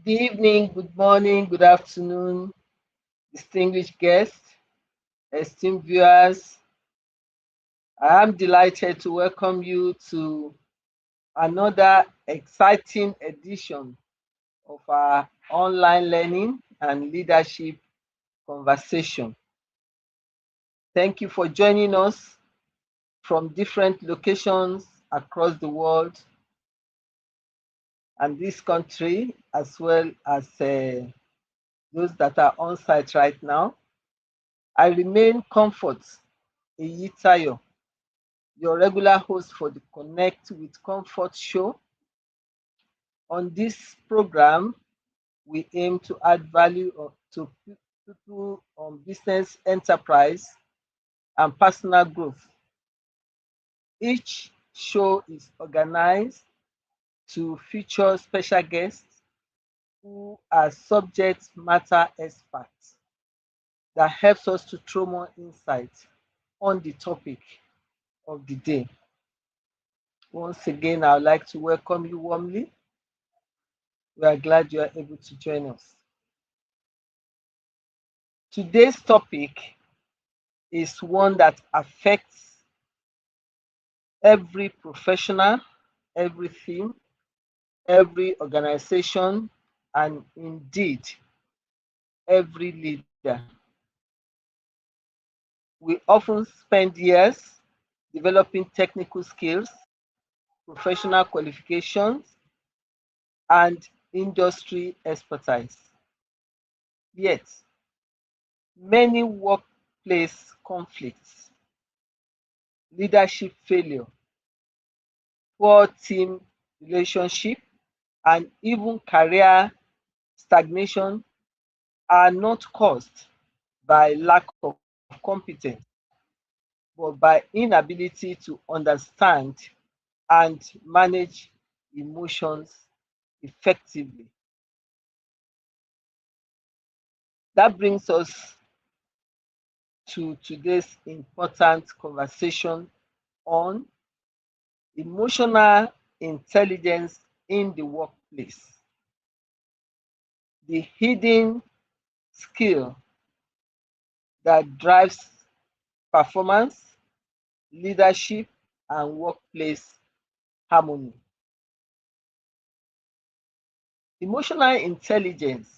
Good evening, good morning, good afternoon, distinguished guests, esteemed viewers. I am delighted to welcome you to another exciting edition of our online learning and leadership conversation. Thank you for joining us from different locations across the world and this country, as well as those that are on site right now. I remain Comfort Iyitayo, your regular host for the Connect with Comfort show. On this program, we aim to add value to people on business, enterprise, and personal growth. Each show is organized to feature special guests who are subject matter experts that helps us to throw more insight on the topic of the day. Once again, I would like to welcome you warmly. We are glad you are able to join us. Today's topic is one that affects every professional, every team, every organization, and indeed every leader. We often spend years developing technical skills, professional qualifications, and industry expertise. Yet, many workplace conflicts, leadership failure, poor team relationship, and even career stagnation are not caused by lack of competence, but by inability to understand and manage emotions effectively. That brings us to today's important conversation on emotional intelligence in the workplace, the hidden skill that drives performance, leadership, and workplace harmony. Emotional intelligence,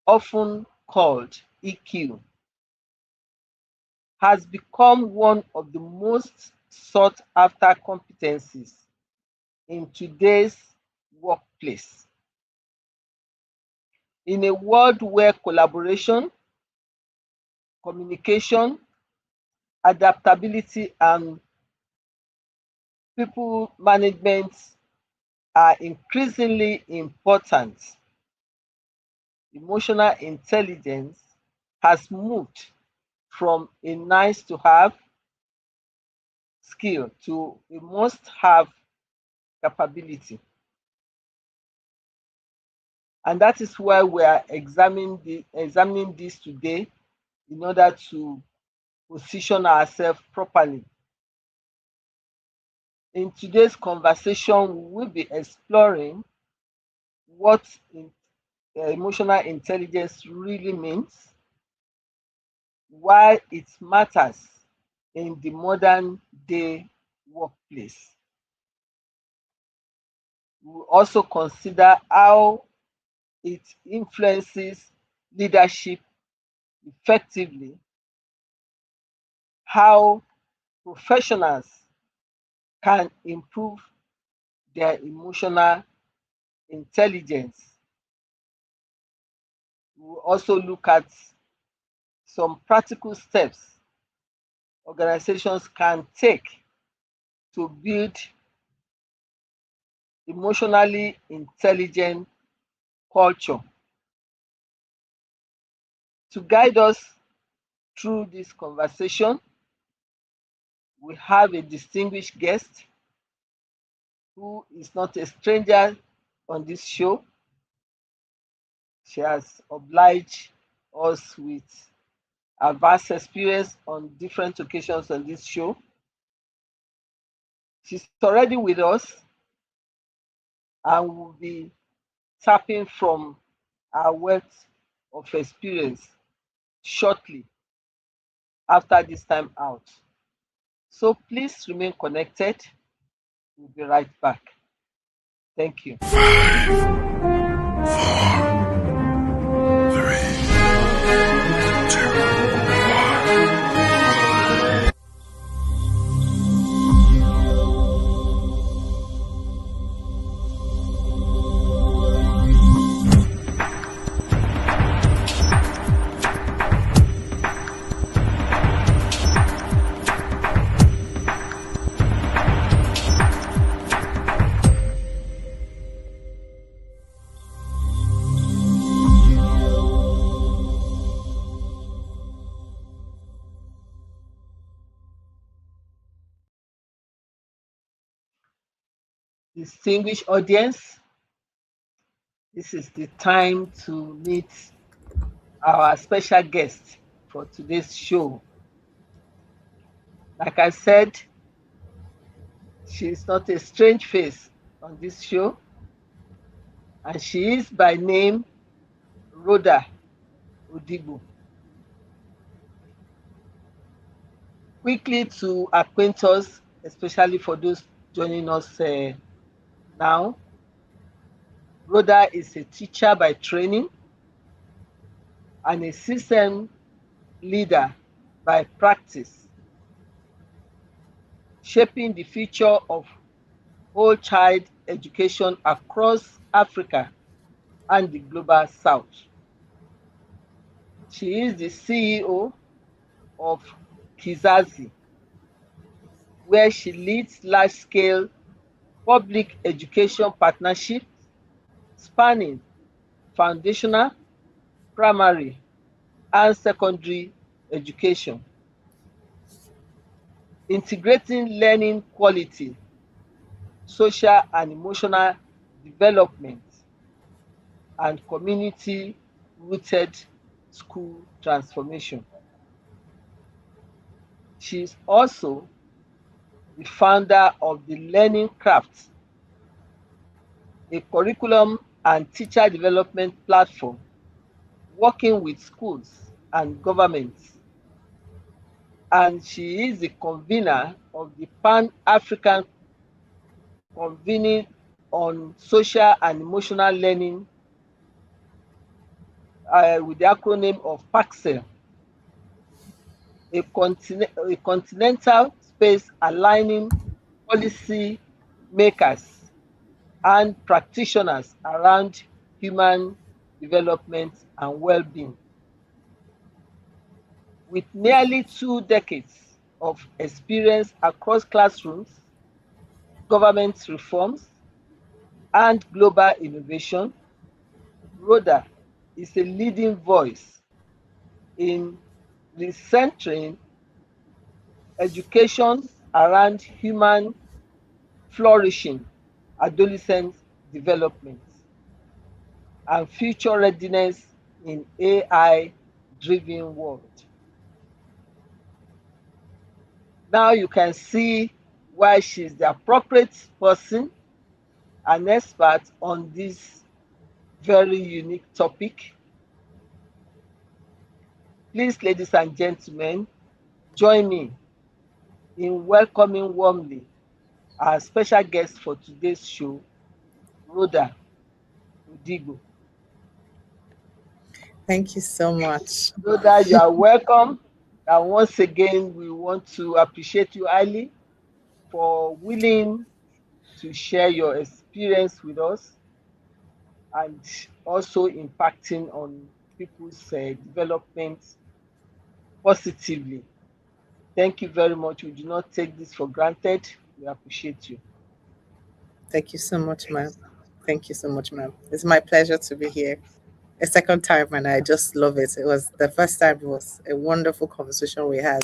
often called EQ, has become one of the most sought after competencies in today's workplace. In a world where collaboration, communication, adaptability, and people management are increasingly important, emotional intelligence has moved from a nice to have skill to a must have capability. And that is why we are examining this today in order to position ourselves properly. In today's conversation, we will be exploring what emotional intelligence really means, why it matters in the modern day workplace. We will also consider how it influences leadership effectively, how professionals can improve their emotional intelligence. We will also look at some practical steps organizations can take to build emotionally intelligent culture. To guide us through this conversation, we have a distinguished guest who is not a stranger on this show. She has obliged us with her vast experience on different occasions on this show. She's already with us and will be tapping from our wealth of experience shortly after this time out. So please remain connected. We'll be right back. Thank you. 5, 4, 3, 2, 1. Distinguished audience, this is the time to meet our special guest for today's show. Like I said, she is not a strange face on this show, and she is by name Rhoda Odigbo. Quickly to acquaint us, especially for those joining us now, Rhoda is a teacher by training and a system leader by practice, shaping the future of whole child education across Africa and the global south. She is the CEO of Kizazi, where she leads large-scale public education partnerships spanning foundational, primary, and secondary education, integrating learning quality, social and emotional development, and community-rooted school transformation. She is also the founder of the Learning Craft, a curriculum and teacher development platform working with schools and governments. And she is the convener of the Pan-African Convening on Social and Emotional Learning with the acronym of PACSEL, a continental space aligning policy makers and practitioners around human development and well-being. With nearly 2 decades of experience across classrooms, government reforms, and global innovation, Rhoda is a leading voice in recentering education around human flourishing, adolescent development, and future readiness in AI-driven world. Now you can see why she's the appropriate person, an expert on this very unique topic. Please, ladies and gentlemen, join me in welcoming warmly our special guest for today's show, Rhoda Odigbo. Thank you so much. Rhoda, you are welcome. And once again, we want to appreciate you highly for willing to share your experience with us and also impacting on people's development positively. Thank you very much. We do not take this for granted. We appreciate you. Thank you so much, ma'am. Thank you so much, ma'am. It's my pleasure to be here. A second time, and I just love it. It was the first time, it was a wonderful conversation we had.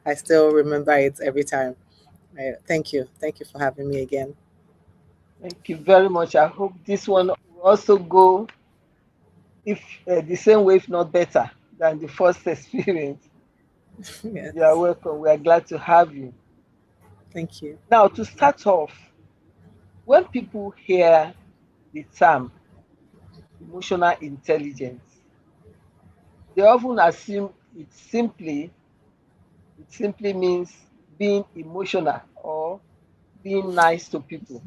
I still remember it every time. Thank you. Thank you for having me again. Thank you very much. I hope this one will also go if the same way, if not better, than the first experience. Yes. You are welcome. We are glad to have you. Thank you. Now, to start off, when people hear the term emotional intelligence. They often assume it simply means being emotional or being nice to people.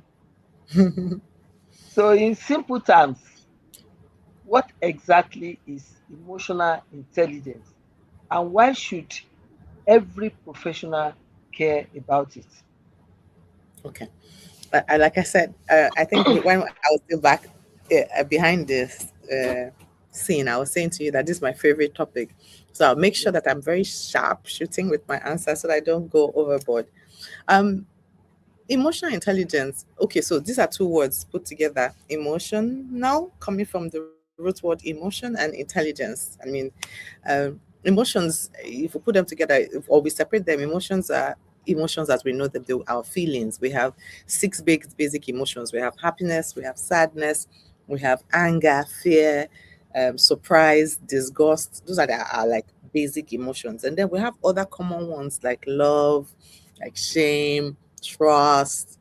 So in simple terms, what exactly is emotional intelligence and why should every professional care about it? Okay. Like I said, I think when I was still back behind this scene, I was saying to you that this is my favorite topic. So I'll make sure Yes. that I'm very sharp shooting with my answers so that I don't go overboard. Um, Emotional intelligence. Okay, so these are two words put together. Emotion now coming from the root word emotion and intelligence. I mean, emotions, if we put them together or we separate them, emotions are emotions as we know them, they're our feelings. We have six basic emotions. We have happiness, we have sadness, we have anger, fear, surprise, disgust. Those are our like basic emotions. And then we have other common ones like love, like shame, trust.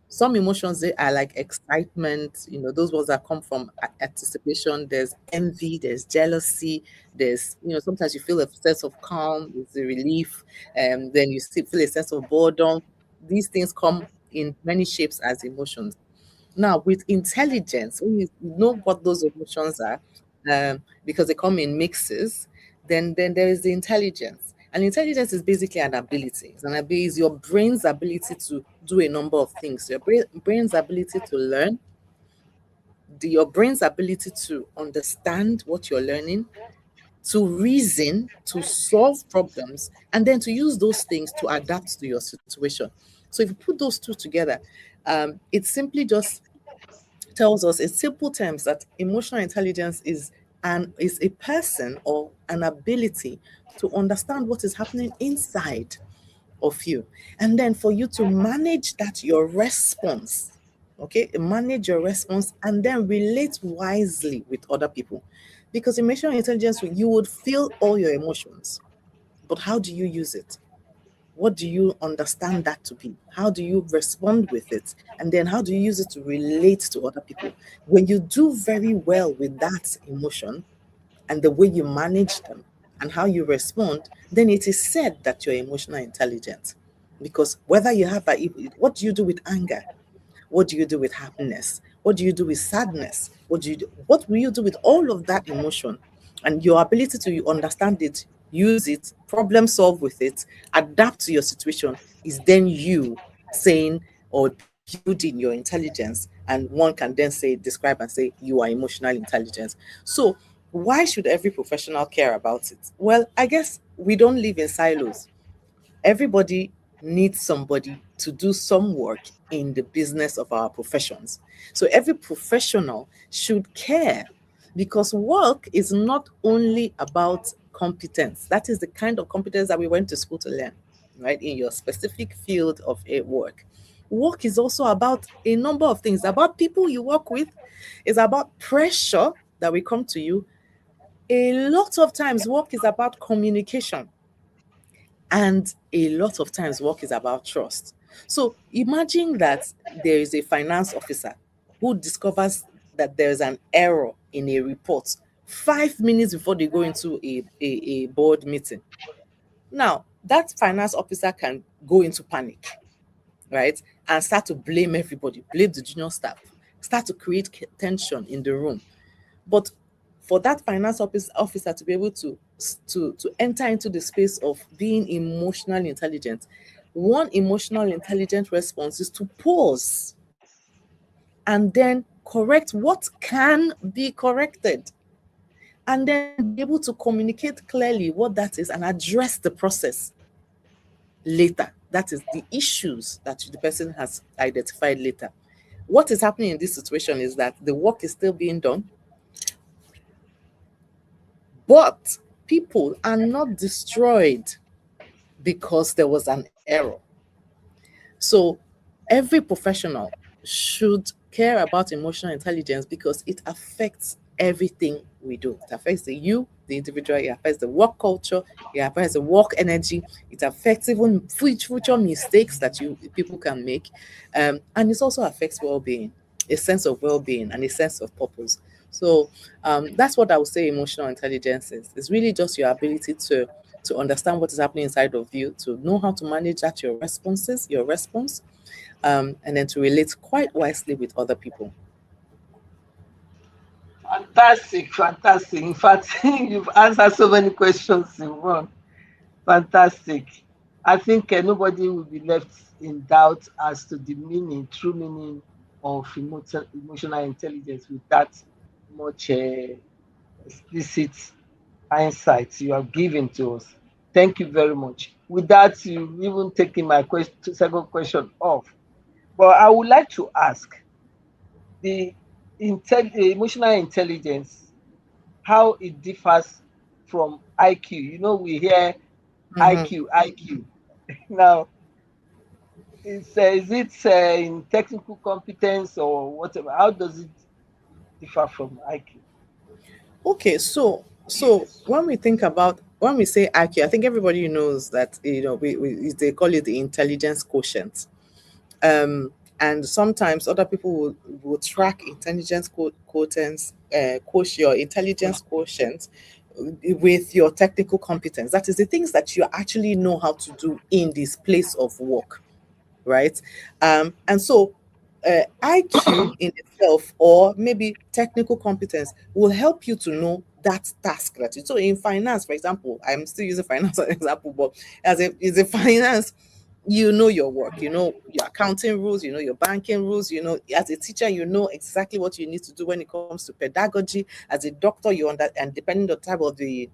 Some emotions they are like excitement, those ones that come from anticipation. There's envy, there's jealousy, there's sometimes you feel a sense of calm, there's a relief, and then you still feel a sense of boredom. These things come in many shapes as emotions. Now, with intelligence, when you know what those emotions are, because they come in mixes, then there is the intelligence. And intelligence is basically an ability. It's an ability, is your brain's ability to do a number of things. Your brain's ability to learn, your brain's ability to understand what you're learning, to reason, to solve problems, and then to use those things to adapt to your situation. So if you put those two together, it simply just tells us in simple terms that emotional intelligence is a person or an ability to understand what is happening inside of you, and then for you to manage that your response. Okay, manage your response and then relate wisely with other people, because emotional intelligence, you would feel all your emotions, but how do you use it? What do you understand that to be? How do you respond with it? And then how do you use it to relate to other people? When you do very well with that emotion and the way you manage them and how you respond, then it is said that you're emotional intelligent. Because whether you have what do you do with anger? What do you do with happiness? What do you do with sadness? What will you do with all of that emotion? And your ability to understand it, use it, problem solve with it, adapt to your situation is then you saying or building your intelligence. And one can then describe and say you are emotional intelligence. So why should every professional care about it? Well, I guess we don't live in silos. Everybody needs somebody to do some work in the business of our professions. So every professional should care, because work is not only about competence. That is the kind of competence that we went to school to learn, right? In your specific field of work. Work is also about a number of things, about people you work with, it's about pressure that will come to you. A lot of times, work is about communication. And a lot of times, work is about trust. So imagine that there is a finance officer who discovers that there's an error in a report 5 minutes before they go into a board meeting. Now, that finance officer can go into panic, right? And start to blame everybody, blame the junior staff, start to create tension in the room. But for that finance officer to be able to enter into the space of being emotionally intelligent, one emotional intelligent response is to pause and then correct what can be corrected, and then be able to communicate clearly what that is and address the process later. That is the issues that the person has identified later. What is happening in this situation is that the work is still being done, but people are not destroyed because there was an error. So every professional should care about emotional intelligence because it affects everything we do. It affects the individual, it affects the work culture, it affects the work energy, it affects even future mistakes that you people can make. And it also affects well-being, a sense of well-being and a sense of purpose. So that's what I would say emotional intelligence is. It's really just your ability to understand what is happening inside of you, to know how to manage that your response, and then to relate quite wisely with other people. Fantastic, fantastic. In fact, you've answered so many questions in one. Fantastic. I think nobody will be left in doubt as to the meaning, true meaning of emotional intelligence with that much explicit insights you have given to us. Thank you very much. With that, you even taking my second question off. But I would like to ask the emotional intelligence, how it differs from IQ. You know, we hear Mhm. IQ, IQ. Now, is it in technical competence or whatever? How does it differ from IQ? Okay, so when we think about when we say IQ, I think everybody knows that they call it the intelligence quotient. Um, and sometimes other people will track intelligence quotients, your intelligence quotient with your technical competence. That is the things that you actually know how to do in this place of work, right? And so IQ in itself, or maybe technical competence, will help you to know that task that you. So in finance, for example, I'm still using finance as an example, but as a finance, you know your work, you know your accounting rules, you know your banking rules, you know, as a teacher, you know exactly what you need to do when it comes to pedagogy. As a doctor, and depending on the type of the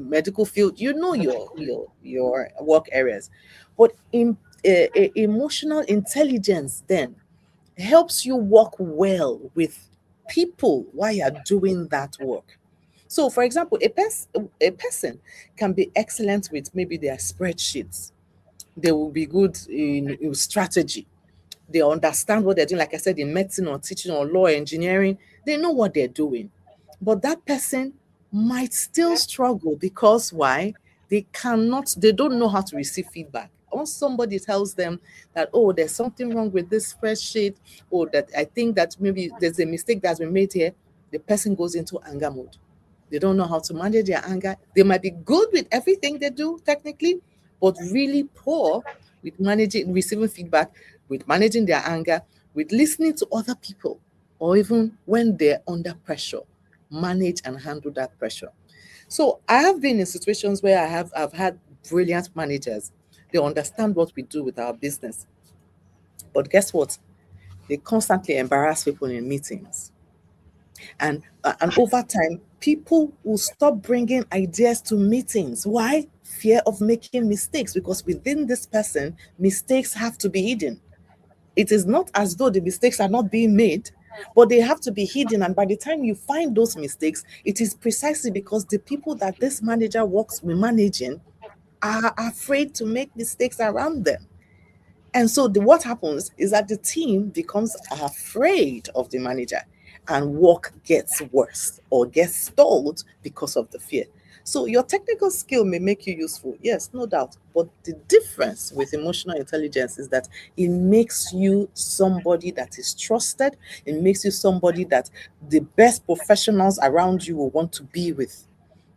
medical field, you know your work areas. But in emotional intelligence then helps you work well with people while you're doing that work. So for example, a person can be excellent with maybe their spreadsheets. They will be good in strategy. They understand what they're doing. Like I said, in medicine or teaching or law, engineering, they know what they're doing. But that person might still struggle because why? They don't know how to receive feedback. Once somebody tells them that, oh, there's something wrong with this spreadsheet, or that I think that maybe there's a mistake that's been made here, the person goes into anger mode. They don't know how to manage their anger. They might be good with everything they do technically, but really poor with managing, receiving feedback, with managing their anger, with listening to other people, or even when they're under pressure, manage and handle that pressure. So I have been in situations where I've had brilliant managers. They understand what we do with our business. But guess what? They constantly embarrass people in meetings. And over time, people will stop bringing ideas to meetings. Why? Fear of making mistakes, because within this person, mistakes have to be hidden. It is not as though the mistakes are not being made, but they have to be hidden. And by the time you find those mistakes, it is precisely because the people that this manager works with managing are afraid to make mistakes around them. And so what happens is that the team becomes afraid of the manager, and work gets worse or gets stalled because of the fear. So your technical skill may make you useful, yes, no doubt. But the difference with emotional intelligence is that it makes you somebody that is trusted. It makes you somebody that the best professionals around you will want to be with.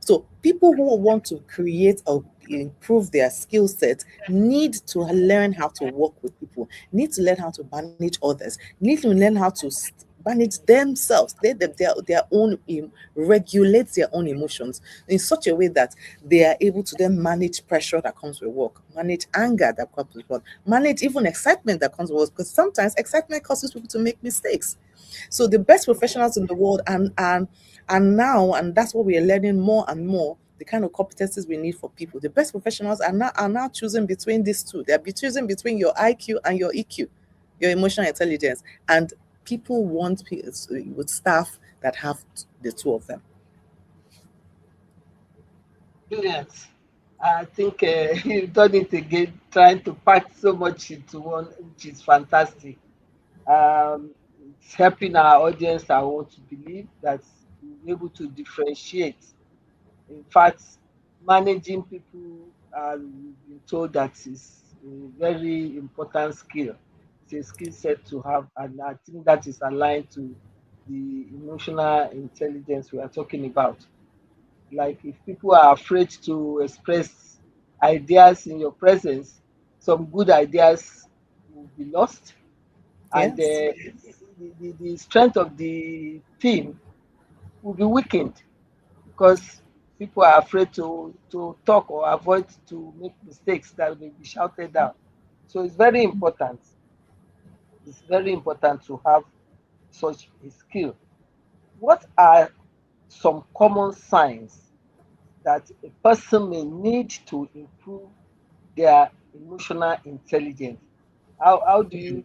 So people who want to create or improve their skill set need to learn how to work with people, need to learn how to manage others, need to learn how to manage themselves, their own, regulate their own emotions in such a way that they are able to then manage pressure that comes with work, manage anger that comes with work, manage even excitement that comes with work, because sometimes excitement causes people to make mistakes. So the best professionals in the world, and now, and that's what we are learning more and more, the kind of competencies we need for people. The best professionals are now choosing between these two. They're choosing between your IQ and your EQ, your emotional intelligence. And people want with staff that have the two of them. Brilliant. I think you've done it again, trying to pack so much into one, which is fantastic. It's helping our audience, I want to believe, that we're able to differentiate. In fact, managing people, we've been told that is a very important skill. It's a skill set to have, and I think that is aligned to the emotional intelligence we are talking about. Like if people are afraid to express ideas in your presence, some good ideas will be lost, and Yes. the strength of the team will be weakened because people are afraid to talk or avoid to make mistakes that will be shouted down. So it's very important. It's very important to have such a skill. What are some common signs that a person may need to improve their emotional intelligence? How do you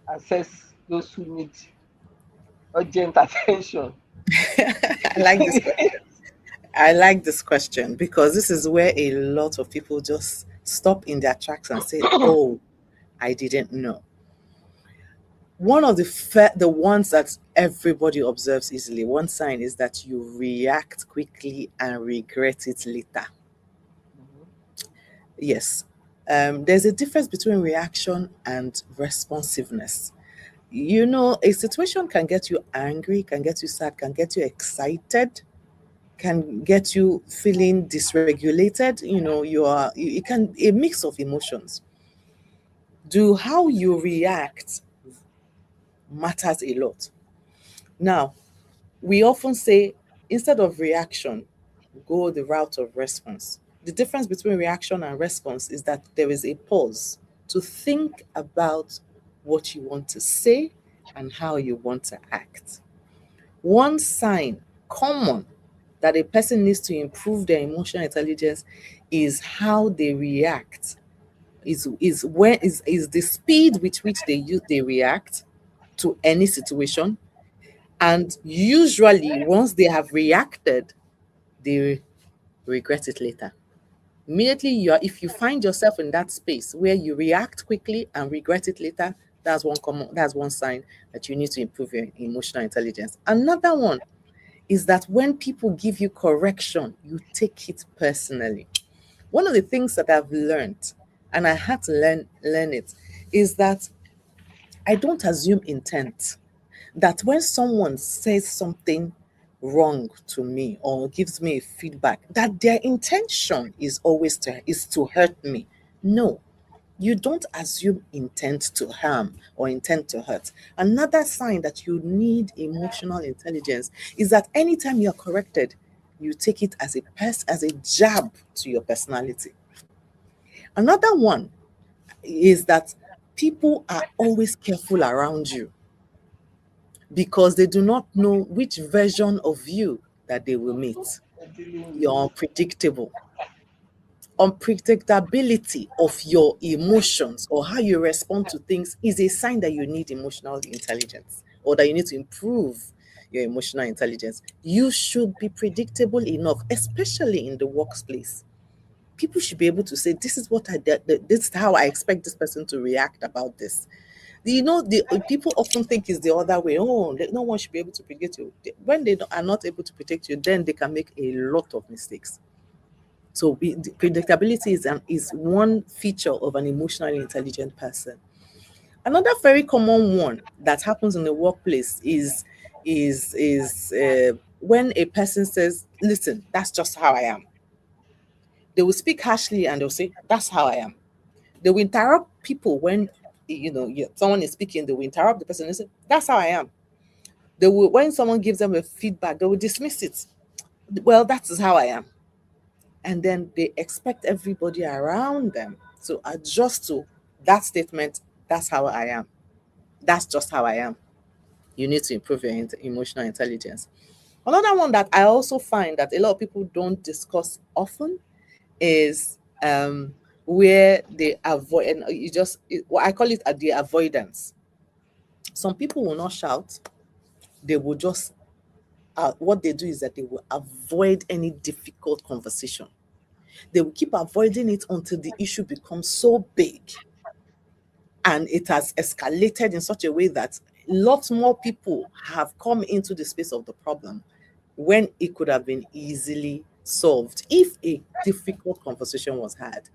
assess those who need urgent attention? I like this question. I like this question because this is where a lot of people just stop in their tracks and say, "Oh, I didn't know." One of the ones that everybody observes easily, one sign is that you react quickly and regret it later. Mhm. Yes. There's a difference between reaction and responsiveness. You know, a situation can get you angry, can get you sad, can get you excited, can get you feeling dysregulated. You know, it can a mix of emotions. Do how you react matters a lot. Now, we often say instead of reaction, go the route of response. The difference between reaction and response is that there is a pause to think about what you want to say and how you want to act. One sign common that a person needs to improve their emotional intelligence is how they react. Is the speed with which they react to any situation, and usually once they have reacted, they regret it later. Immediately if you find yourself in that space where you react quickly and regret it later, that's one sign that you need to improve your emotional intelligence. Another one is that when people give you correction, you take it personally. One of the things that I've learned, and I had to learn it, is that I don't assume intent. That when someone says something wrong to me or gives me feedback, that their intention is to hurt me. No, you don't assume intent to harm or intent to hurt. Another sign that you need emotional intelligence is that anytime you're corrected, you take it as a jab to your personality. Another one is that people are always careful around you because they do not know which version of you that they will meet. They're dealing with. You're unpredictable. Unpredictability of your emotions or how you respond to things is a sign that you need emotional intelligence or that you need to improve your emotional intelligence. You should be predictable enough, especially in the workplace. People should be able to say, "This is what I did. This is how I expect this person to react about this." You know, the people often think it's the other way. Oh, no one should be able to predict you. When are not able to predict you, then they can make a lot of mistakes. So the predictability is one feature of an emotionally intelligent person. Another very common one that happens in the workplace is when a person says, "Listen, that's just how I am." They will speak harshly and they'll say, "That's how I am." They will interrupt people when someone is speaking. They will interrupt the person and say, "That's how I am." They will When someone gives them a feedback, they will dismiss it. "Well, that is how I am." And then they expect everybody around them to adjust to that statement. That's how I am. That's just how I am. You need to improve your emotional intelligence. Another one that I also find that a lot of people don't discuss often is where they avoid, and I call it the avoidance. Some people will not shout. They will just what they do is that they will avoid any difficult conversation. They will keep avoiding it until the issue becomes so big and it has escalated in such a way that lots more people have come into the space of the problem when it could have been easily solved if a difficult conversation was had.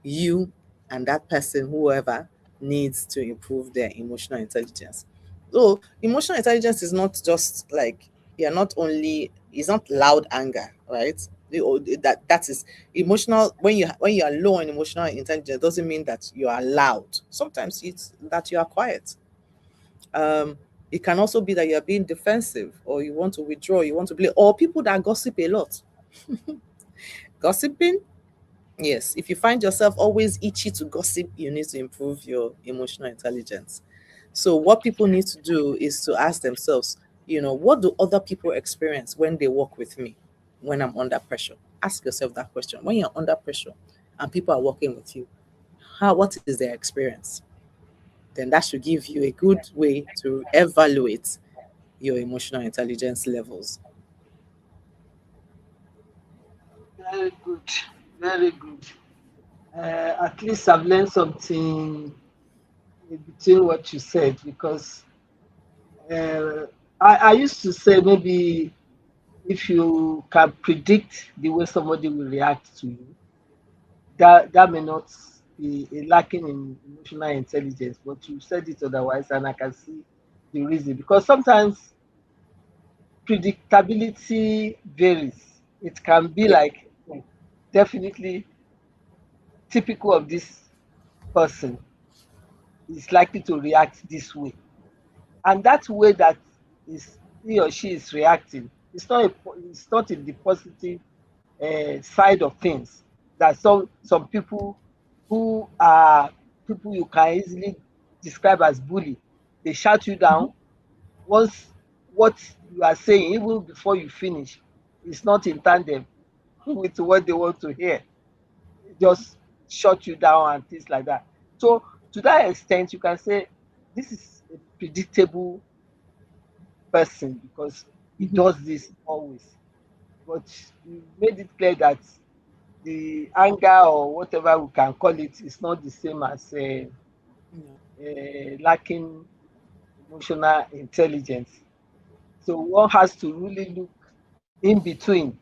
You and that person, whoever, needs to improve their emotional intelligence. So emotional intelligence is not just like you're not only it's not loud anger, right? That is emotional. When you are low on emotional intelligence, doesn't mean that you are loud. Sometimes it's that you are quiet. Um, it can also be that you are being defensive, or you want to withdraw, you want to play, or people that gossip a lot. Gossiping, yes. If you find yourself always itchy to gossip, you need to improve your emotional intelligence. So what people need to do is to ask themselves, what do other people experience when they work with me when I'm under pressure? Ask yourself that question. When you're under pressure and people are working with you, what is their experience? Then that should give you a good way to evaluate your emotional intelligence levels. Very good, very good. At least I've learned something in between what you said because uh, I used to say maybe if you can predict the way somebody will react to you, that may not be a lacking in emotional intelligence, but you said it otherwise, and I can see the reason because sometimes predictability varies. It can be Yeah. like "Oh, definitely typical of this person is likely to react this way, and that way that is he or she is reacting, it's not in the positive side of things. That some people who are people you can easily describe as bully, they shout you Mhm. down once what you are saying, even before you finish, is not in tandem with what they want to hear. Just shut you down and things like that. So to that extent, you can say this is a predictable person because he Mhm. does this always. But you made it clear that the anger or whatever we can call it is not the same as No. lacking emotional intelligence. So one has to really look in between.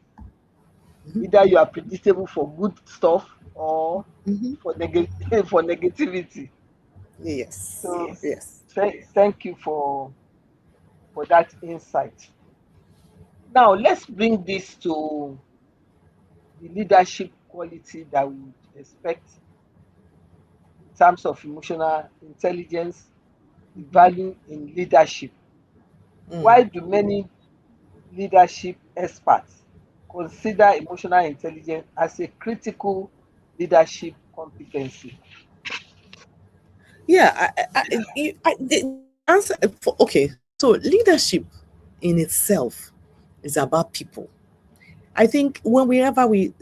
Mhm. Either you are predictable for good stuff or Mhm. for for negativity. Yes. So Yes. thank you for that insight. Now let's bring this to the leadership quality that we would expect in terms of emotional intelligence, the Mhm. value in leadership. Mm. Why do many leadership experts consider emotional intelligence as a critical leadership competency? Yeah, the answer for okay. So leadership in itself is about people. I think whenever we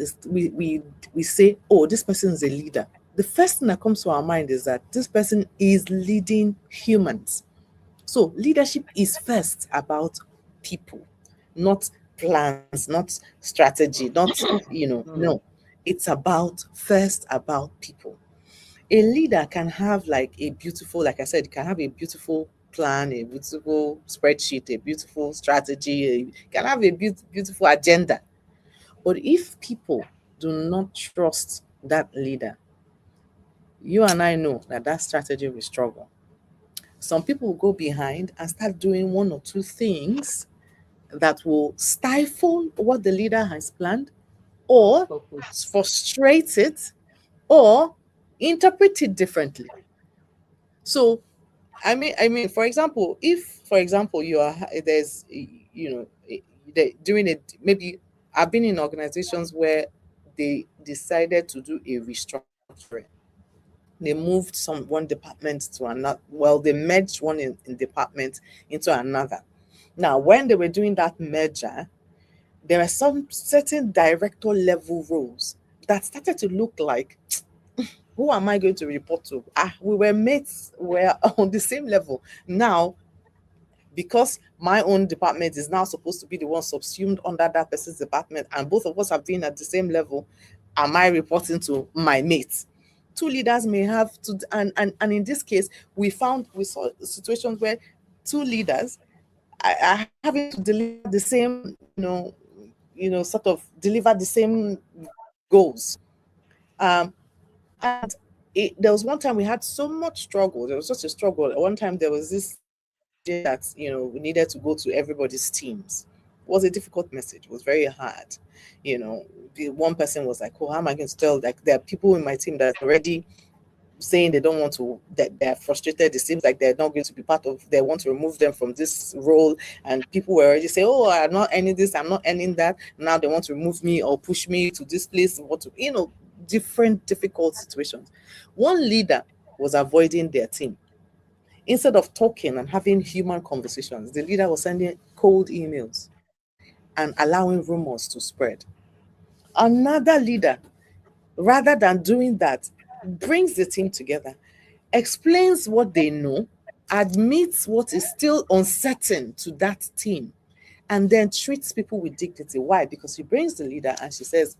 say, "Oh, this person is a leader," the first thing that comes to our mind is that this person is leading humans. So leadership is first about people, not plans, not strategy, not Mm, no. It's about first about people. A leader can have like a beautiful, like I said, can have a beautiful plan, a beautiful spreadsheet, a beautiful strategy, can have a beautiful agenda. But if people do not trust that leader, you and I know that that strategy will struggle. Some people will go behind and start doing one or two things that will stifle what the leader has planned, on or purpose. frustrate it, or interpret it differently. So I mean, for example, if for example you are there's during it maybe I've been in organizations where they decided to do a restructuring. They moved one department to another. Well, they merged one in department into another. Now, when they were doing that merger, there are some certain director level roles that started to look like, who am I going to report to? We were mates, we're on the same level. Now, because my own department is now supposed to be the one subsumed under that person's department, and both of us have been at the same level, am I reporting to my mates? Two leaders may have to, and in this case, we saw situations where two leaders are having to deliver the same, sort of deliver the same goals. Um, and there was one time we had so much struggle. There was such a struggle. At one time there was this that, we needed to go to everybody's teams. It was a difficult message. It was very hard. The one person was like, "Oh, how am I going to tell?" Like, there are people in my team that already saying they don't want to, that they're frustrated. It seems like they're not going to be part of, they want to remove them from this role. And people were already saying, "Oh, I'm not earning this, I'm not earning that." Now they want to remove me or push me to this place. What to, different difficult situations. One leader was avoiding their team. Instead of talking and having human conversations, the leader was sending cold emails and allowing rumors to spread. Another leader, rather than doing that, brings the team together, explains what they know, admits what is still uncertain to that team, and then treats people with dignity. Why? Because she brings the leader and she says,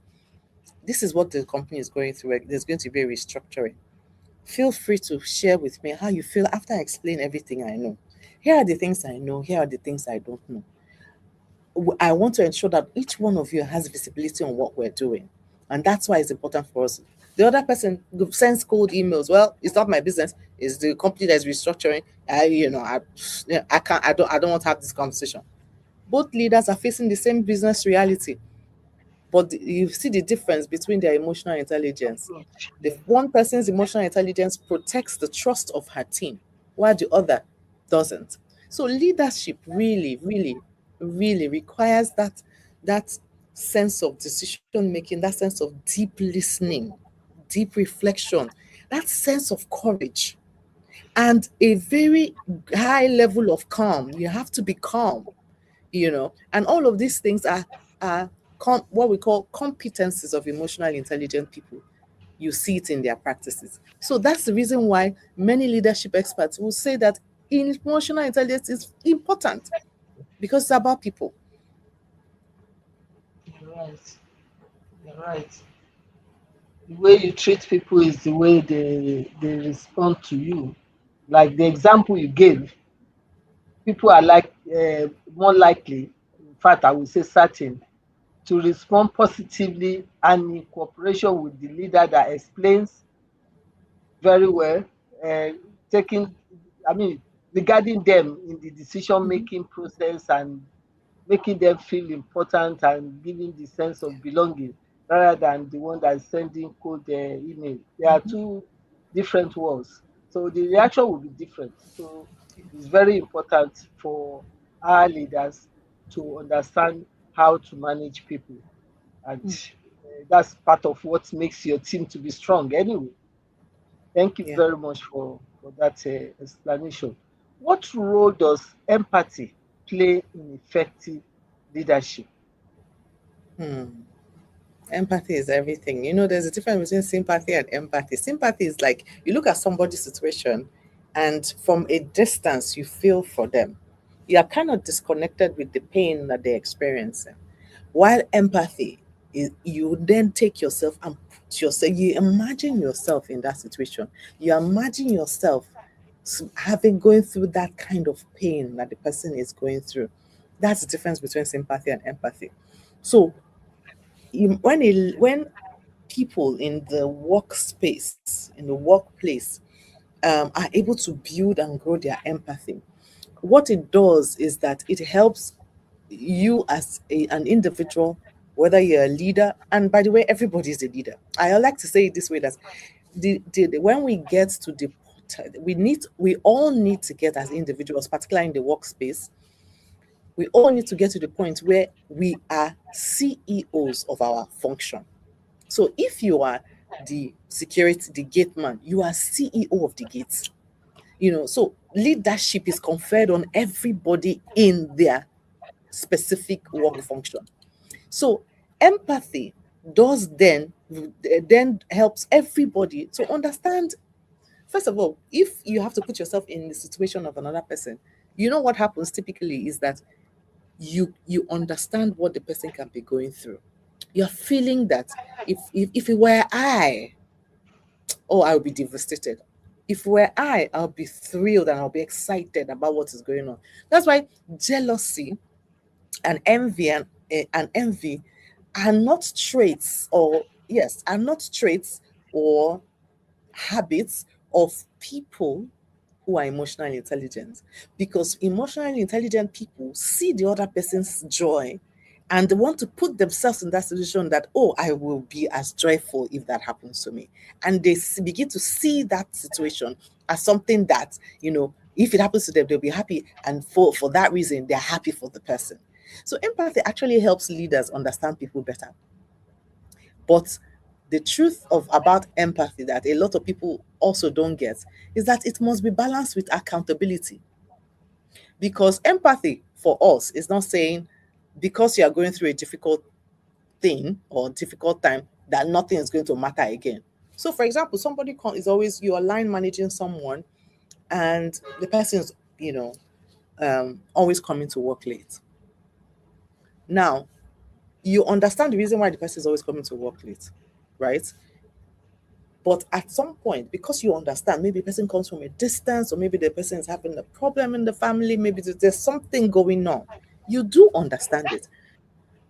"This is what the company is going through. There's going to be a restructuring. Feel free to share with me how you feel after I explain everything I know. Here are the things I know, here are the things I don't know. I want to ensure that each one of you has visibility on what we're doing. And that's why it's important for us." The other person sends cold emails. "Well, it's not my business. It's the company that's restructuring. I don't want to have this conversation." Both leaders are facing the same business reality, but you see the difference between their emotional intelligence. Approach. The Yeah. one person's emotional intelligence protects the trust of her team, while the other doesn't. So leadership really, really, really requires that sense of decision making, that sense of deep listening, deep reflection, that sense of courage, and a very high level of calm. You have to be calm, and all of these things are what we call competencies of emotionally intelligent people. You see it in their practices. So that's the reason why many leadership experts will say that emotional intelligence is important, because it's about people. You're right. You're right. The way you treat people is the way they respond to you. Like the example you gave, people are like more likely, in fact, I would say certain, to respond positively and in cooperation with the leader that explains very well, uh, taking, I mean, regarding them in the decision Mhm. making process and making them feel important and giving the sense of belonging rather than the one that is sending cold email. There are Mhm. two different worlds. So the reaction will be different. So it's very important for our leaders to understand how to manage people. And Mm. that's part of what makes your team to be strong anyway. Thank you Yeah. very much for that explanation. What role does empathy play in effective leadership? Hmm. Empathy is everything. There's a difference between sympathy and empathy. Sympathy is like you look at somebody's situation and from a distance you feel for them. You are kind of disconnected with the pain that they're experiencing. While empathy is, you then take yourself and put yourself, you imagine yourself in that situation. You imagine yourself having going through that kind of pain that the person is going through. That's the difference between sympathy and empathy. So when people in the workspace, in the workplace, are able to build and grow their empathy, what it does is that it helps you as an individual, whether you're a leader, and by the way, everybody is a leader. I like to say it this way, that when we get to the we all need to get, as individuals, particularly in the workspace, we all need to get to the point where we are CEOs of our function. So if you are the security, the gate man, you are CEO of the gates. So leadership is conferred on everybody in their specific work function. So empathy does then helps everybody to understand. First of all, if you have to put yourself in the situation of another person, what happens typically is that you understand what the person can be going through. You're feeling that if it were I, oh, I would be devastated. If it were I'll be thrilled and I'll be excited about what is going on. That's why jealousy and envy are not traits, or yes, are not traits or habits of people who are emotionally intelligent, because emotionally intelligent people see the other person's joy and they want to put themselves in that situation that, oh, I will be as joyful if that happens to me. And they begin to see that situation as something that, if it happens to them, they'll be happy. And for that reason, they're happy for the person. So empathy actually helps leaders understand people better. But the truth of about empathy that a lot of people also don't get is that it must be balanced with accountability. Because empathy for us is not saying because you are going through a difficult thing or difficult time that nothing is going to matter again. So, for example, somebody is always you are line managing someone, and the person is, always coming to work late. Now, you understand the reason why the person is always coming to work late, right? But at some point, because you understand, maybe the person comes from a distance, or maybe the person is having a problem in the family, maybe there's something going on. You do understand it,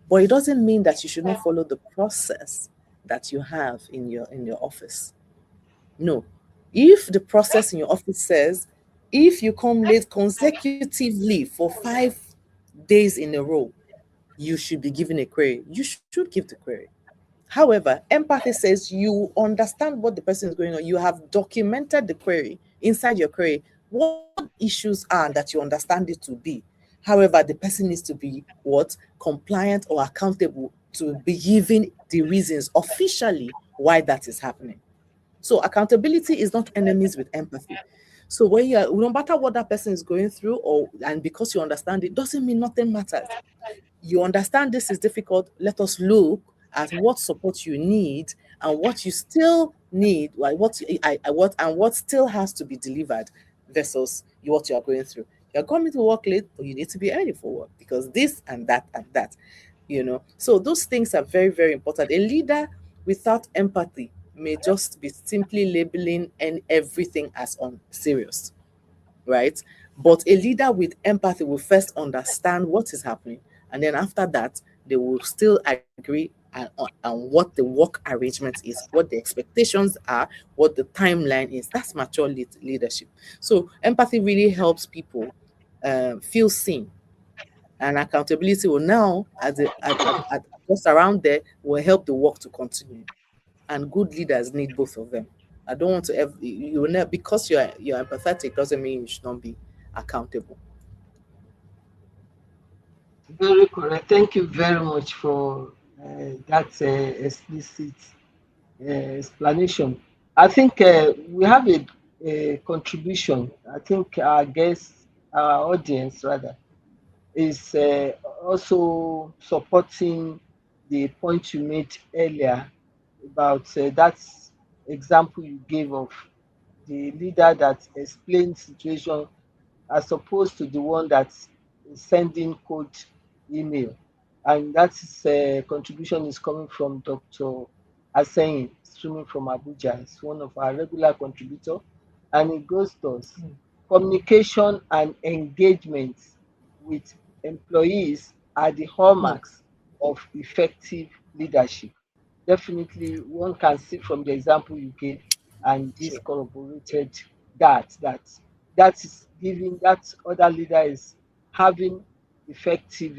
but it doesn't mean that you should not follow the process that you have in your office. No. If the process in your office says if you come late consecutively for 5 days in a row, you should be given a query. You should give the query. However, empathy says you understand what the person is going on. You have documented the query inside your query, what issues are that you understand it to be. However, the person needs to be what? Compliant or accountable to be given the reasons officially why that is happening. So accountability is not enemies with empathy. So when you are, no matter what that person is going through, or and because you understand it, doesn't mean nothing matters. You understand this is difficult. Let us look at what support you need and what you still need, like what still has to be delivered versus what you are going through. You're coming to work late, but you need to be early for work because this and that and that. So those things are very, very important. A leader without empathy may just be simply labeling and everything as unserious, right? But a leader with empathy will first understand what is happening, and then after that, they will still agree on what the work arrangement is, what the expectations are, what the timeline is. That's mature leadership. So empathy really helps people feel seen, and accountability will now, at just around there, will help the work to continue. And good leaders need both of them. I don't want to ever you will never, because you're empathetic doesn't mean you should not be accountable. Very correct. Thank you very much for that explicit explanation. I think we have a contribution. I think our guests, our audience rather, is also supporting the point you made earlier about that example you gave of the leader that explains situation as opposed to the one that's sending code email. And that is contribution is coming from Dr. Aseyin, streaming from Abuja. It's one of our regular contributors. And it goes to us. Communication and engagement with employees are the Mm, hallmarks of effective leadership. Definitely, one can see from the example you gave, and this true. corroborated that is giving that other leader is having effective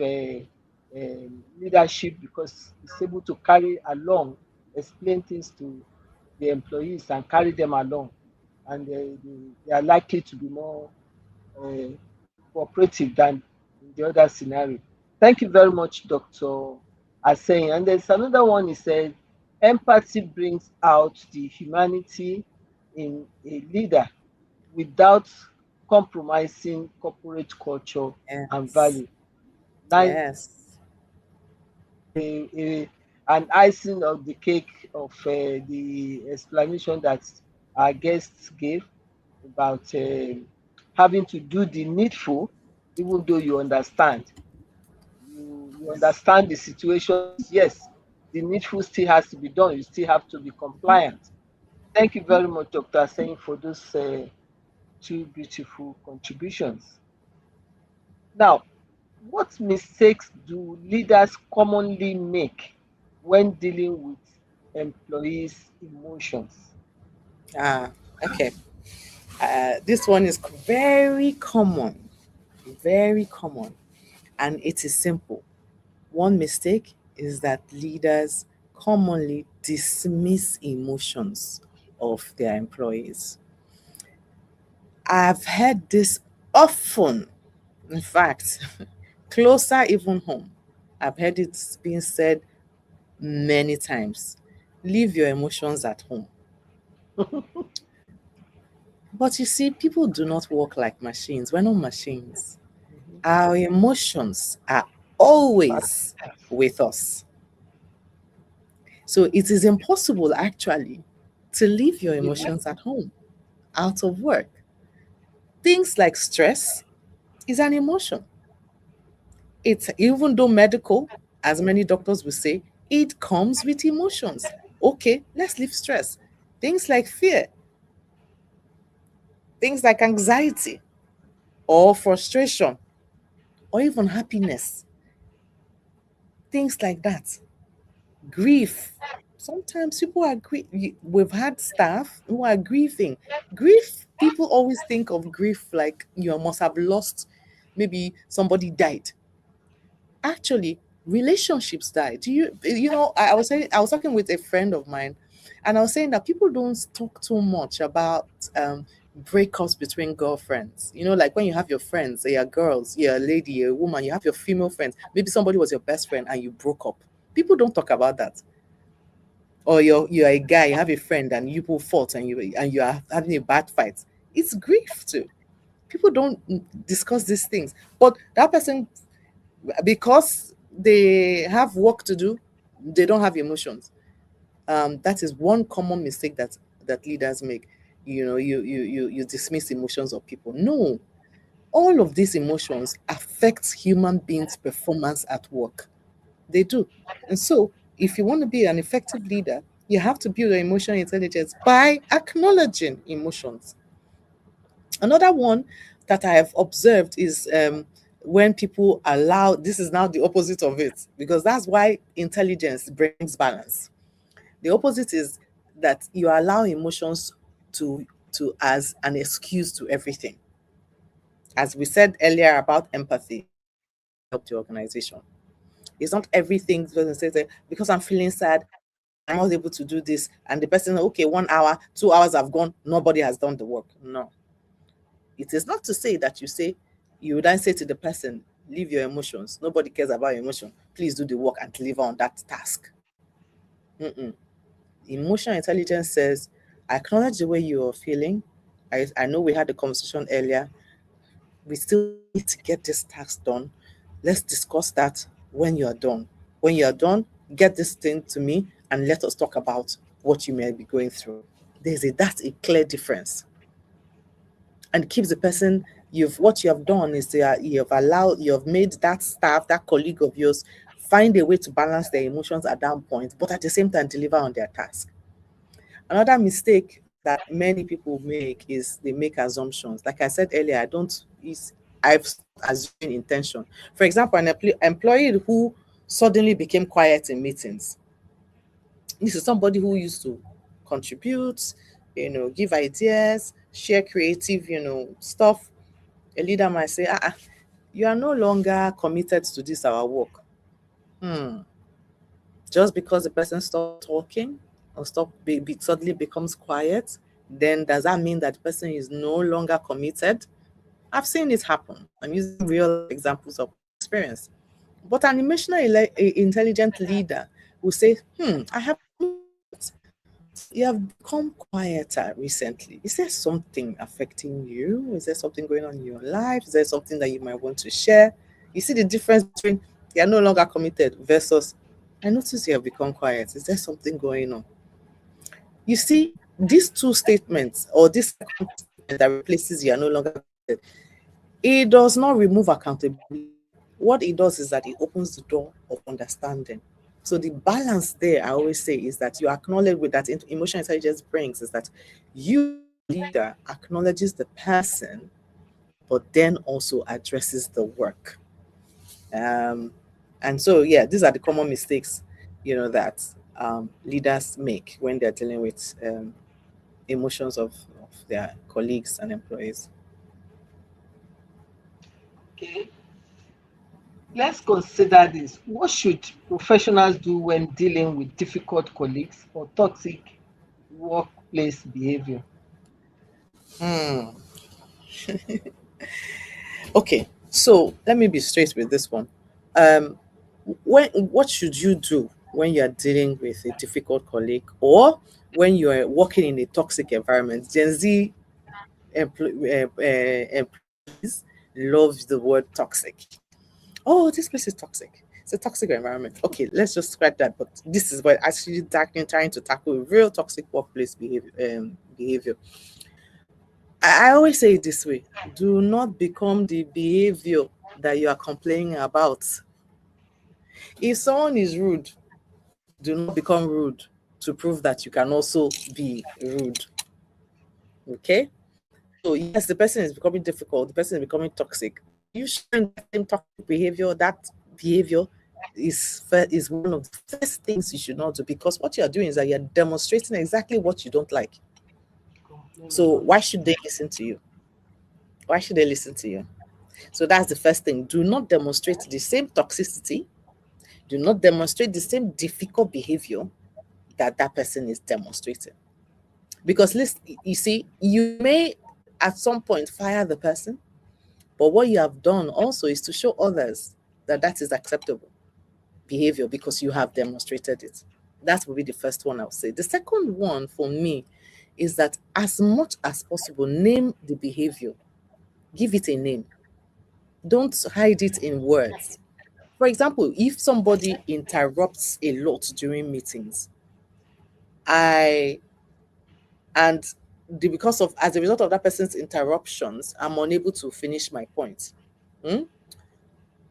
leadership because he's able to carry along, explain things to the employees and carry them along, and they are likely to be more uh, cooperative than in the other scenario. Thank you very much, Dr. Aseyin. And there's another one he said, empathy brings out the humanity in a leader without compromising corporate culture and Yes. value. Now, Yes. an icing of the cake of the explanation that our guests gave about having to do the needful, even though you understand. You understand the situation. Yes, the needful still has to be done. You still have to be compliant. Thank you very much, Dr. Saying, for those two beautiful contributions. Now, what mistakes do leaders commonly make when dealing with employees' emotions? Ah, okay. This one is very common, and it is simple. One mistake is that leaders commonly dismiss emotions of their employees. I've heard this often. In fact, closer even home. I've heard it being said many times. Leave your emotions at home. But you see, people do not work like machines. We're not machines. Mhm. Our emotions are But always with us. So it is impossible actually to leave your emotions at home, out of work. Things like stress is an emotion. It's even though medical, as many doctors will say, it comes with emotions. Okay, let's leave stress. Things like fear, things like anxiety or frustration or even happiness, things like that. Grief. Sometimes people are we've had staff who are grieving. Grief, people always think of grief like you must have lost, maybe somebody died. Actually, relationships die. I was saying, I was talking with a friend of mine, and I was saying that people don't talk too much about breakups between girlfriends. Like when you have your friends, you're girls, you're a lady, you're a woman, you have your female friends. Maybe somebody was your best friend and you broke up. People don't talk about that. Or you're a guy, you have a friend and you both fought and you are having a bad fight. It's grief too. People don't discuss these things. But that person, because they have work to do, they don't have emotions. That is one common mistake that leaders make. You dismiss emotions of people. No, all of these emotions affect human beings' performance at work. They do. And so, if you want to be an effective leader, you have to build your emotional intelligence by acknowledging emotions. Another one that I have observed is when people allow, this is now the opposite of it, because that's why intelligence brings balance. The opposite is that you allow emotions to as an excuse to everything. As we said earlier about empathy, help the organization. It's not everything because because I'm feeling sad, I'm not able to do this, and the person, okay, 1 hour, 2 hours have gone, nobody has done the work. No, it is not to say that you would then say to the person, leave your emotions. Nobody cares about your emotion. Please do the work and deliver on that task. Mm-mm. Emotional intelligence says, I acknowledge the way you are feeling. I know we had a conversation earlier. We still need to get this task done. Let's discuss that when you are done. When you are done, get this thing to me and let us talk about what you may be going through. That's a clear difference. And keeps the person, what you have done is you have made that staff, that colleague of yours, find a way to balance their emotions at that point, but at the same time deliver on their task. Another mistake that many people make is they make assumptions. Like I said earlier, I've stopped assuming intention. For example, an employee who suddenly became quiet in meetings. This is somebody who used to contribute, give ideas, share creative, stuff. A leader might say, you are no longer committed to this our work. Hmm. Just because the person stops talking or suddenly becomes quiet, then does that mean that the person is no longer committed? I've seen it happen. I'm using real life examples of experience. But an emotionally intelligent leader will say, I have noticed that you have become quieter recently. Is there something affecting you? Is there something going on in your life? Is there something that you might want to share? You see the difference between you're no longer committed versus I notice you have become quiet. Is there something going on? You see, these two statements or this second statement that replaces you are no longer committed, it does not remove accountability. What it does is that it opens the door of understanding. So the balance there, I always say, is that you acknowledge with that emotional intelligence brings is that you, leader, acknowledges the person, but then also addresses the work. Um, and so, yeah, these are the common mistakes, that leaders make when they're dealing with emotions of their colleagues and employees. Okay. Let's consider this. What should professionals do when dealing with difficult colleagues or toxic workplace behavior? Hmm. Okay, so let me be straight with this one. Um, what should you do when you are dealing with a difficult colleague or when you are working in a toxic environment? Gen Z employees love the word toxic. Oh, this place is toxic. It's a toxic environment. Okay, let's just scratch that. But this is what actually trying to tackle real toxic workplace behavior. Behavior. I always say it this way: do not become the behavior that you are complaining about. If someone is rude, do not become rude to prove that you can also be rude. Okay? So yes, the person is becoming difficult, the person is becoming toxic. You showing that same toxic behavior, that behavior is one of the first things you should not do, because what you are doing is that you're demonstrating exactly what you don't like. Complain So about why should they listen to you? Why should they listen to you? So that's the first thing. Do not demonstrate the same toxicity. Do not demonstrate the same difficult behavior that that person is demonstrating. Because listen, you see, you may at some point fire the person, but what you have done also is to show others that that is acceptable behavior because you have demonstrated it. That will be the first one I would say. The second one for me is that as much as possible, name the behavior, give it a name. Don't hide it in words. For example, if somebody interrupts a lot during meetings, I and because of as a result of that person's interruptions, I'm unable to finish my point. Hmm?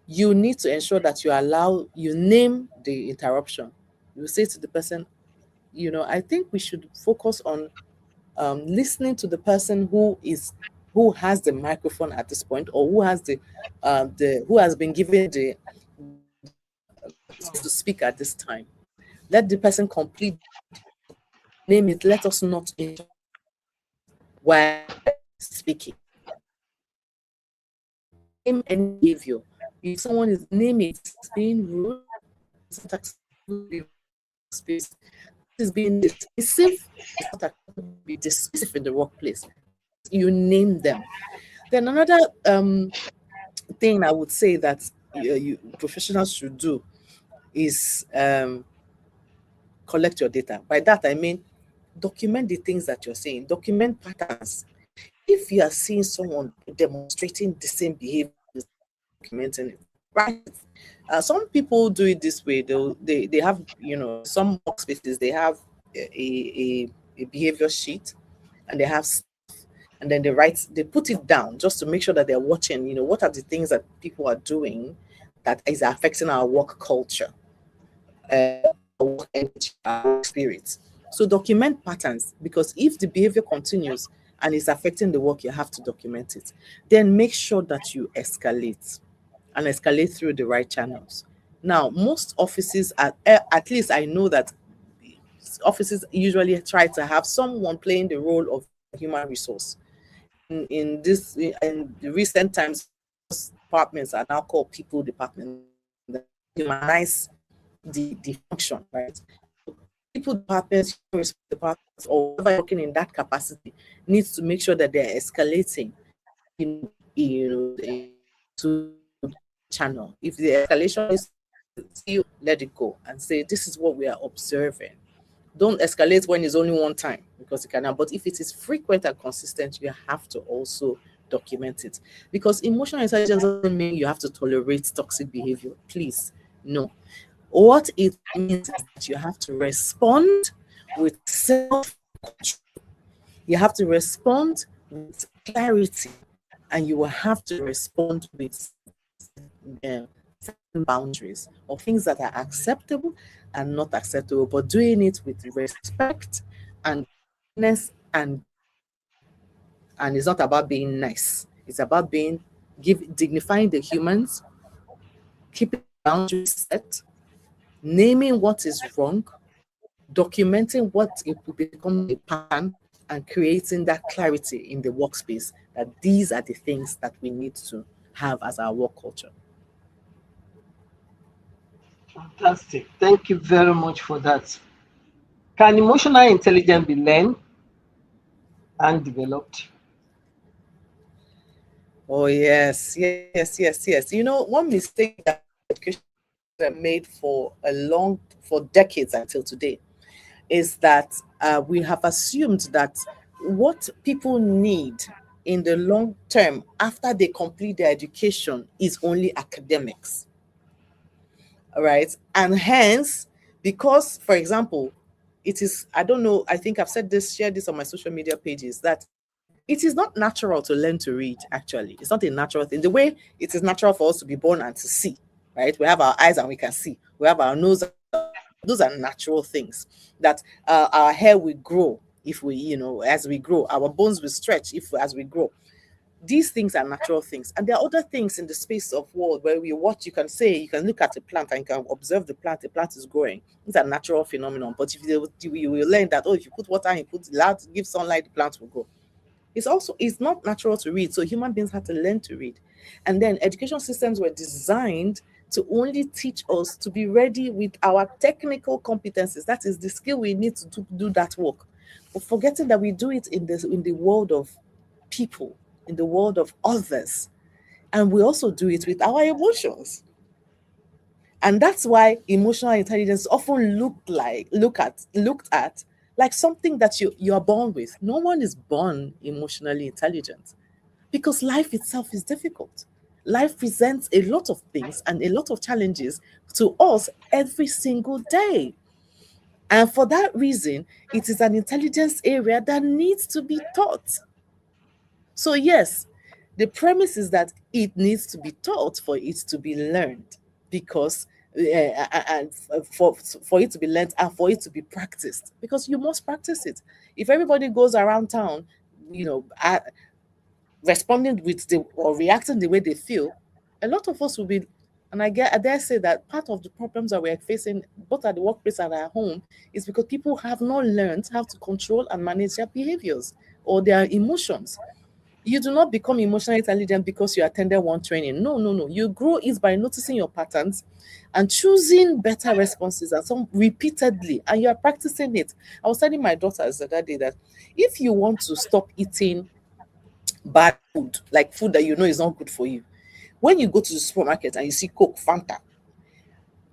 You need to ensure that you name the interruption. You say to the person, I think we should focus on listening to the person who has the microphone at this point, or who has been given the to speak at this time. Let the person complete, name it. Let us not interrupt while speaking. Name any behavior. If someone is name it, it's being rude, it's not acceptable space. This is being dismissive, it's not acceptable to be dismissive in the workplace. You name them. Then another thing I would say that professionals should do is collect your data. By that I mean document the things that you're saying, document patterns. If you are seeing someone demonstrating the same behavior, documenting it, right? Some people do it this way. They have, some workspaces, they have a behavior sheet, and they have and then they put it down just to make sure that they're watching, what are the things that people are doing that is affecting our work culture, work energy, our work spirit. So document patterns, because if the behavior continues and is affecting the work, you have to document it. Then make sure that you escalate and escalate through the right channels. Now, most offices, at least I know that offices usually try to have someone playing the role of human resource. In the recent times, departments are now called people department. Humanize the function, right? People departments, or whoever working in that capacity needs to make sure that they're escalating, to channel. If the escalation is, you let it go and say, this is what we are observing. Don't escalate when it's only one time, because it can happen. But if it is frequent and consistent, you have to also document it. Because emotional intelligence doesn't mean you have to tolerate toxic behavior. Please, no. What it means is that you have to respond with self-control. You have to respond with clarity, and you will have to respond with boundaries of things that are acceptable and not acceptable, but doing it with respect and kindness, and it's not about being nice. It's about dignifying the humans, keeping boundaries set, naming what is wrong, documenting what it will become a pattern, and creating that clarity in the workspace that these are the things that we need to have as our work culture. Fantastic. Thank you very much for that. Can emotional intelligence be learned and developed? Oh, yes, yes, yes, yes. One mistake that education made for decades until today is that we have assumed that what people need in the long term after they complete their education is only academics. All right. And hence, because, for example, it is, I don't know, I think I've said this, shared this on my social media pages, that it is not natural to learn to read, actually. It's not a natural thing. The way it is natural for us to be born and to see, right? We have our eyes and we can see. We have our nose. Those are natural things that our hair will grow if we, as we grow. Our bones will stretch as we grow. These things are natural things, and there are other things in the space of world where we watch. You can look at a plant and you can observe the plant is growing. These are natural phenomenon. But if you will learn that, oh, if you put water and you put loud, give sunlight, the plant will grow. It's not natural to read, so human beings had to learn to read. And then education systems were designed to only teach us to be ready with our technical competencies. That is the skill we need to do that work, but forgetting that we do it in the world of people, in the world of others, and we also do it with our emotions. And that's why emotional intelligence often looked at like something that you are born with. No one is born emotionally intelligent because life itself is difficult. Life presents a lot of things and a lot of challenges to us every single day. And for that reason, it is an intelligence area that needs to be taught. So, yes, the premise is that it needs to be taught for it to be learned, because and for it to be learned and for it to be practiced, because you must practice it. If everybody goes around town, you know, responding or reacting the way they feel, a lot of us will be. And I dare say that part of the problems that we're facing, both at the workplace and at home, is because people have not learned how to control and manage their behaviors or their emotions. You do not become emotionally intelligent because you attended one training. No, no, no. You grow is by noticing your patterns and choosing better responses, and some repeatedly, and you are practicing it. I was telling my daughters the other day that if you want to stop eating bad food, like food that you know is not good for you, when you go to the supermarket and you see Coke, Fanta,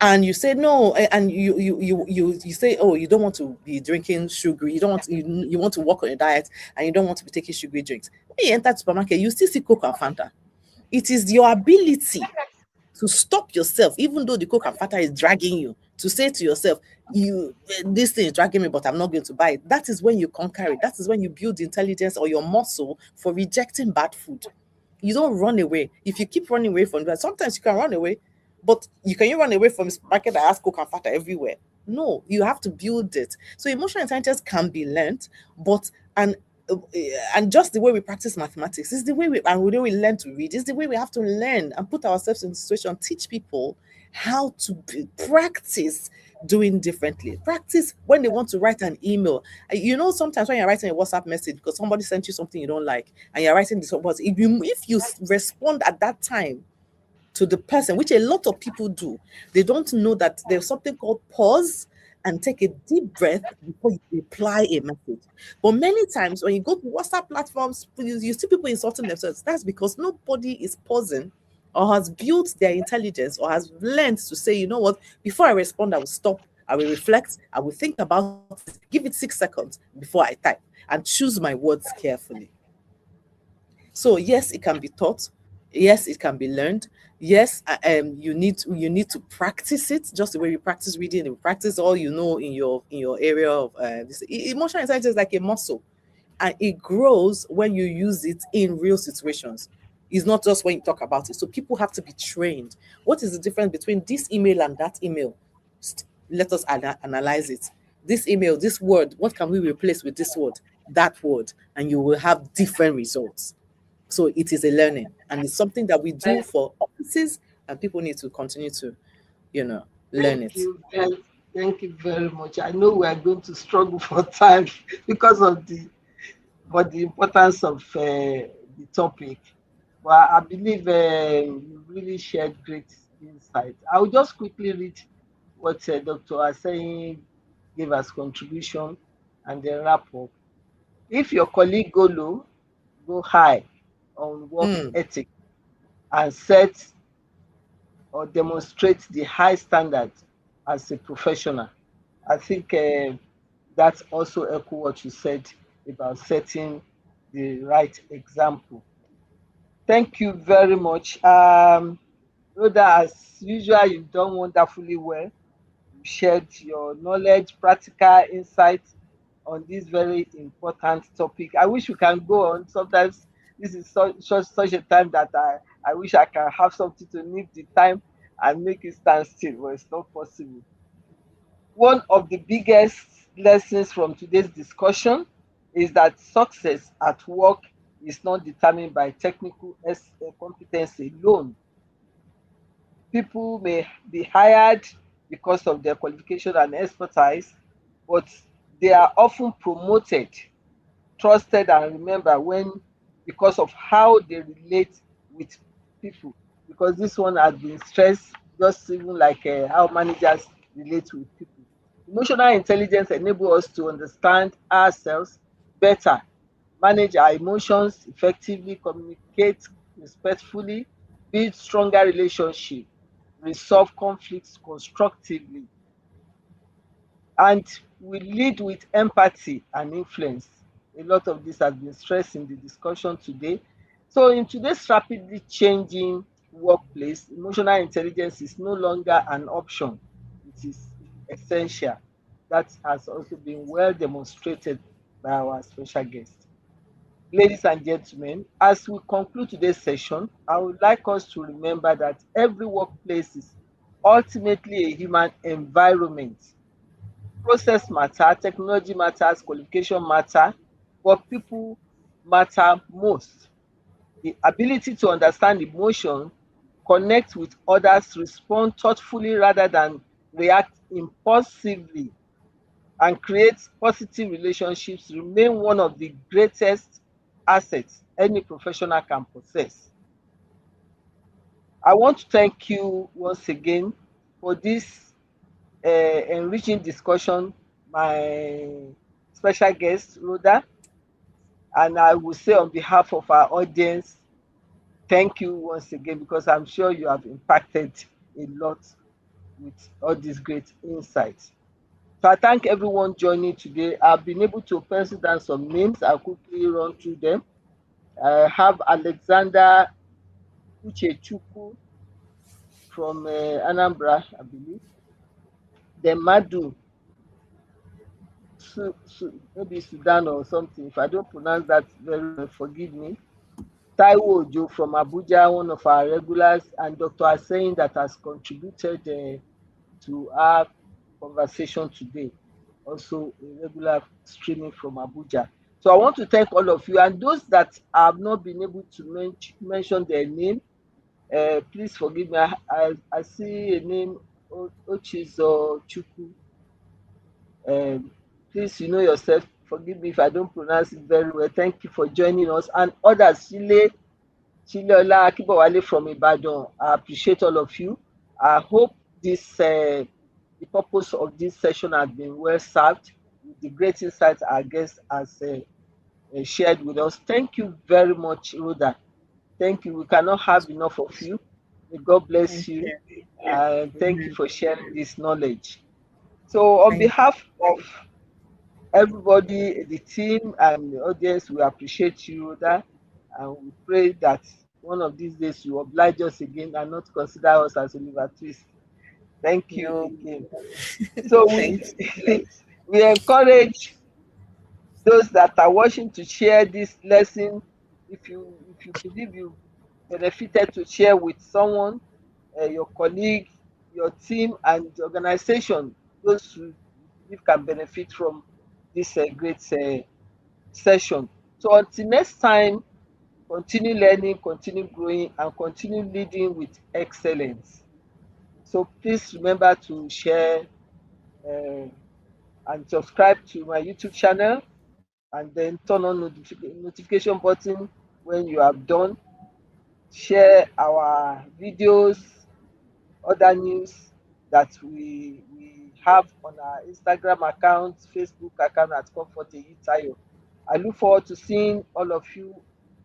and you say no, and you say, oh, you don't want to be drinking sugary, you want to work on a diet, and you don't want to be taking sugary drinks. When you enter the supermarket, you still see Coke and Fanta. It is your ability to stop yourself, even though the Coke and Fanta is dragging you, to say to yourself, this thing is dragging me, but I'm not going to buy it. That is when you conquer it. That is when you build the intelligence or your muscle for rejecting bad food. You don't run away. If you keep running away from that, sometimes you can run away, but you run away from this market that has Coke and Fanta everywhere. No, you have to build it. So emotional intelligence can be learned, but and just the way we practice mathematics is the way we learn to read, is the way we have to learn and put ourselves in the situation, teach people how to practice doing differently. Practice when they want to write an email. Sometimes when you're writing a WhatsApp message because somebody sent you something you don't like and you're writing this, but if you respond at that time to the person, which a lot of people do, they don't know that there's something called pause and take a deep breath before you reply a message. But many times when you go to WhatsApp platforms, you see people insulting themselves. That's because nobody is pausing or has built their intelligence or has learned to say, you know what, before I respond, I will stop, I will reflect, I will think about it, give it 6 seconds before I type, and choose my words carefully. So yes, it can be taught. Yes, it can be learned. Yes, you need to practice it, just the way you practice reading. You practice all you know in your area of this. Emotional intelligence is like a muscle, and it grows when you use it in real situations. It's not just when you talk about it. So people have to be trained. What is the difference between this email and that email? Let us analyze it. This email, this word, what can we replace with this word, that word, and you will have different results. So it is a learning, and it's something that we do for offices, and people need to continue to, learn Thank it. you thank you very much. I know we are going to struggle for time because of the but the importance of the topic. Well, I believe you really shared great insights. I will just quickly read what Dr. Aseyin gave as contribution and then wrap up. If your colleague go low, go high on work Mm, ethic and set or demonstrate the high standard as a professional. I think that's also echo what you said about setting the right example. Thank you very much. Rhoda, as usual, you've done wonderfully well. You shared your knowledge, practical insights on this very important topic. I wish we can go on. Sometimes this is such a time that I wish I can have something to nip the time and make it stand still, but it's not possible. One of the biggest lessons from today's discussion is that success at work is not determined by technical competence alone. People may be hired because of their qualification and expertise, but they are often promoted, trusted, and remembered when because of how they relate with people. Because this one has been stressed, just even like how managers relate with people. Emotional intelligence enables us to understand ourselves better, manage our emotions effectively, communicate respectfully, build stronger relationships, resolve conflicts constructively, and we lead with empathy and influence. A lot of this has been stressed in the discussion today. So, in today's rapidly changing workplace, emotional intelligence is no longer an option, it is essential. That has also been well demonstrated by our special guest. Ladies and gentlemen, as we conclude today's session, I would like us to remember that every workplace is ultimately a human environment. Process matter, technology matters, qualification matter, but people matter most. The ability to understand emotion, connect with others, respond thoughtfully rather than react impulsively, and create positive relationships remain one of the greatest assets any professional can possess. I want to thank you once again for this enriching discussion, my special guest, Rhoda. And I will say on behalf of our audience, thank you once again because I'm sure you have impacted a lot with all these great insights. So I thank everyone joining today. I've been able to pencil down some names. I'll quickly run through them. I have Alexander Uchechukwu from Anambra, I believe. Then Madu, maybe Sudan or something. If I don't pronounce that very well, forgive me. Taiwo Ojo from Abuja, one of our regulars, and Dr. Aseyin that has contributed to our conversation today. Also, a regular streaming from Abuja. So I want to thank all of you and those that have not been able to mention their name. Please forgive me. I see a name, Ochizo Chukwu. Um, Please, you know yourself. Forgive me if I don't pronounce it very well. Thank you for joining us and others. Chileola Akibowale from Ibadan. I appreciate all of you. I hope the purpose of this session has been well served with the great insights our guest has shared with us. Thank you very much, Rhoda. Thank you. We cannot have enough of you. May God bless thank you. you. And thank you Amen. for sharing this knowledge. So, on Thank behalf of everybody, the team, and the audience, we appreciate you, Rhoda. And we pray that one of these days you oblige us again and not consider us as Oliver Twist. Thank you. you No, again. So thank you. we encourage those that are watching to share this lesson. If you believe you benefited, to share with someone, your colleague, your team, and the organization, those who believe can benefit from this great session. So until next time, continue learning, continue growing, and continue leading with excellence. So please remember to share uh, and subscribe to my YouTube channel and then turn on notification button when you have done. Share our videos, other news that we have on our Instagram account, Facebook account at Comfort Eyitayo. I look forward to seeing all of you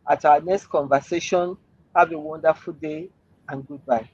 at our next conversation. Have a wonderful day and goodbye.